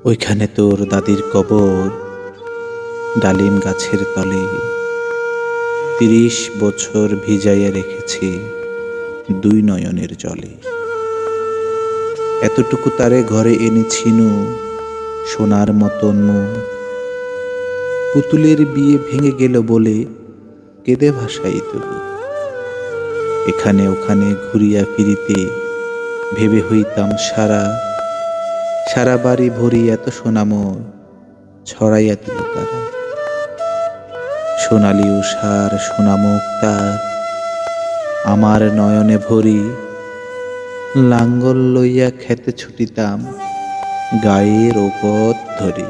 ওইখানে তোর দাদির কবর, ডালিম গাছের তলে ৩০ বছর ভিজাইয়া রেখেছি দুই নয়নের জলে। এতটুকু তারে ঘরে এনেছিনু সোনার মতন মুখ, পুতুলের বিয়ে ভেঙে গেল বলে কেঁদে ভাসাই তবু। এখানে ওখানে ঘুরিয়া ফিরিতে ভেবে হইতাম সারা, সারা বাড়ি ভরি এত সোনামোর ছড়াইয়া দিল তারা। সোনালি উষার সোনামুখ তার আমার নয়নে ভরি, লাঙ্গল লইয়া খেতে ছুটিতাম গায়ের ওপর ধরি।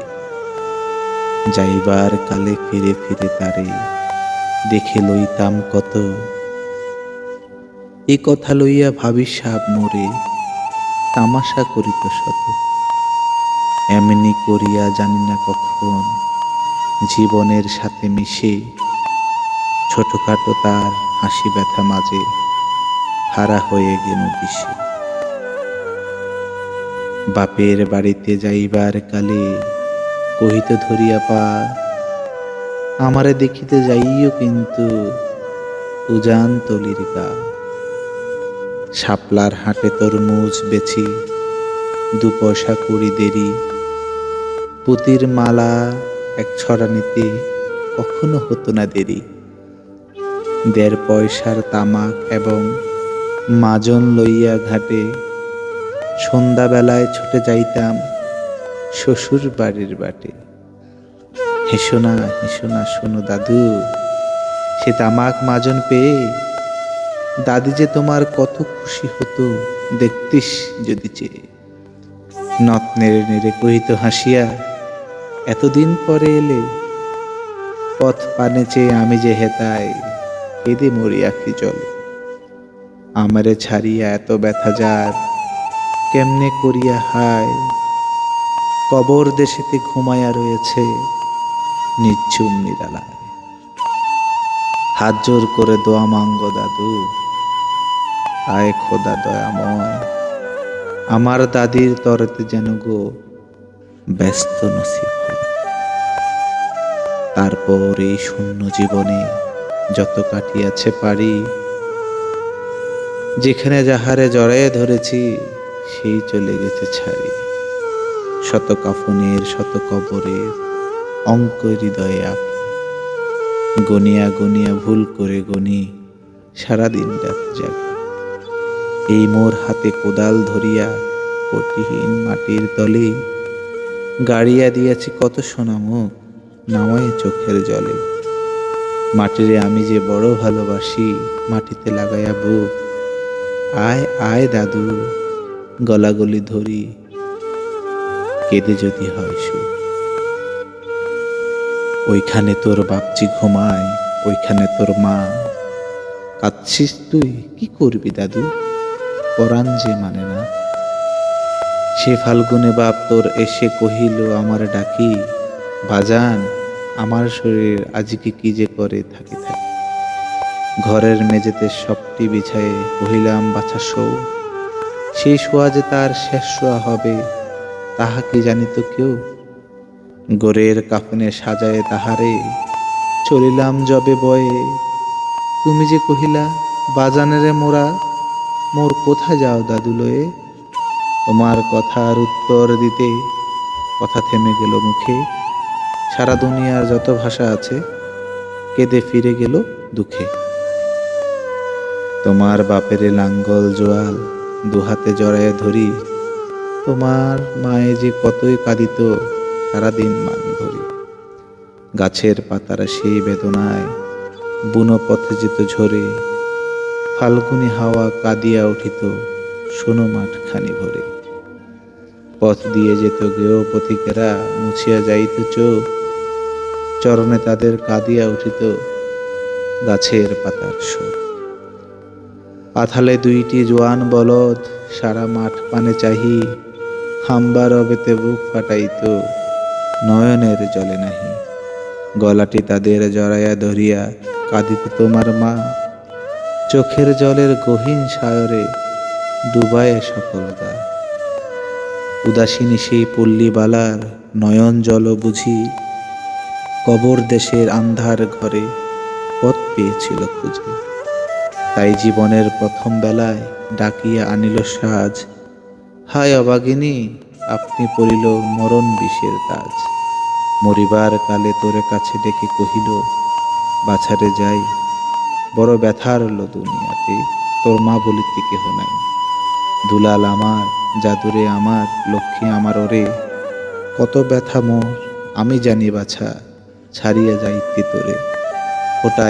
যাইবার কালে ফিরে ফিরে তারে দেখে লইতাম কত, এ কথা লইয়া ভাবি সাপ মোরে তামাশা করিত শত। এমনি করিয়া জানি না কখন জীবনের সাথে মিশে ছোটখাটো তার হাসি ব্যথা মাঝে হারা হয়ে গেল দিশে। বাপের বাড়িতে যাইবার কালে কহিত ধরিয়া পা, আমারে দেখিতে যাইও কিন্তু উজান তলির গা। শাপলার হাটে তরমুজ বেচি ২ পয়সা করি দেরি, পুতির মালা এক ছড়া নিতে কখনো হতো না দেরি। ১.৫ পয়সার তামাক এবং মাজন লইয়া ঘাটে সন্ধ্যাবেলায় ছুটে যাইতাম শ্বশুর বাড়ির বাটে। হেসো না শোনো দাদু, সে তামাক মাজন পেয়ে দাদি যে তোমার কত খুশি হতো দেখতিস যদি চেয়ে। নথ নেড়ে নেড়ে কহিত হাসিয়া, এতদিন পরে এলে, পথ পানে চেয়ে আমি যে হেতায় কেঁদে মরি আখি জলে। আমারে ছাড়িয়া এত ব্যথা যার কেমনে করিয়া হায়, কবর দেশেতে ঘুমাইয়া রয়েছে নিঝুম নিরালায়। হাত জোর করে দোয়া মাঙ্গ দাদু, আয় খোদা দয়াময়, আমার দাদির তরেতে যেন গো ব্যস্ত নসিব হয়। তারপর এই শূন্য জীবনে যত কাটিয়াছে পারি, যেখানে যাহারে জড়াইয়া ধরেছি সেই চলে গেছে ছাড়ি। শত কাফনের শত কবরের অঙ্ক হৃদয়ে আঁকি, গনিয়া গনিয়া ভুল করে গনি সারাদিন রাত জাগি। এই মোর হাতে কোদাল ধরিয়া কটিহীন মাটির তলে গাড়িয়া দিয়াছি কত সোনামুখ নামায় চোখের জলে। মাটিরে আমি যে বড় ভালোবাসি, মাটিতে লাগাইয়া বুক, আয় আয় দাদু গলাগলি ধরি কেঁদে যদি হয় সুখ। ওইখানে তোর বাপচি ঘুমায়, ওইখানে তোর মা, কাঁদছিস তুই কি করবি দাদু, পরাণ যে মানে না। সে ফাল্গুনে বাপ তোর এসে কহিল আমার ডাকি, বাজান আমার শরীর আজকে কি যে করে থাকি থাকি। ঘরের মেঝেতে সবটি বিছায়ে কহিলাম বাছা শোও, সেই শোয়া যে তার শেষ শোয়া হবে তাহা কি জানিত কেউ। গোরের কাফনে সাজায়ে তাহারে চলিলাম যবে বয়ে, তুমি যে কহিলা বাজানেরে মোরা, মোর কোথায় যাও দাদু লয়ে। তোমার কথার উত্তর দিতে কথা থেমে গেল মুখে, সারা দুনিয়ার যত ভাষা আছে কেঁদে ফিরে গেল দুঃখে। তোমার বাপেরে লাঙ্গল জোয়াল দুহাতে জড়াইয়া ধরি, তোমার মায়ে যে কতই কাঁদিত সারাদিন মান ধরি। গাছের পাতারা সেই বেদনায় বুনো পথে যেত ঝরে, ফাল্গুনি হাওয়া কাঁদিয়া উঠিত শোনো মাঠখানি ভরে। পথ দিয়ে যেত গেও পথিকেরা মুছিয়া যাইত চোখ, চরণে তাদের কাঁদিয়া উঠিত গাছের পাতার শোক। পাথালে ২টি জোয়ান বলদ সারা মাঠ পানে চাহি, হাম্বা রবেতে বুক ফাটাইত নয়নের জলে নাহি। গলাটি তাদের জড়াইয়া ধরিয়া কাঁদিত তোমার মা, চোখের জলের গহীন সায়রে ডুবায়ে সকল গা। উদাসীনী সেই পল্লীবালার নয়ন জল বুঝি কবর দেশের আন্ধার ঘরে পথ পেয়েছিল খুঁজে। তাই জীবনের প্রথম বেলায় ডাকিয়া আনিল সাজ, হায় অবাগিনী আপনি পড়িল মরণ বিষের তাজ। মরিবার কালে তোরে কাছে ডেকে কহিল, বাছারে যাই বড় ব্যথার লো দুনিয়াতে, তোর মা বলিতে কেহ নাই। দুলাল আমার, জাদুরে আমার, লক্ষ্মী আমার ওরে, কত ব্যথা মোর আমি জানি বাছা, ছাড়িয়া যাইতে তোরে। ফোটায়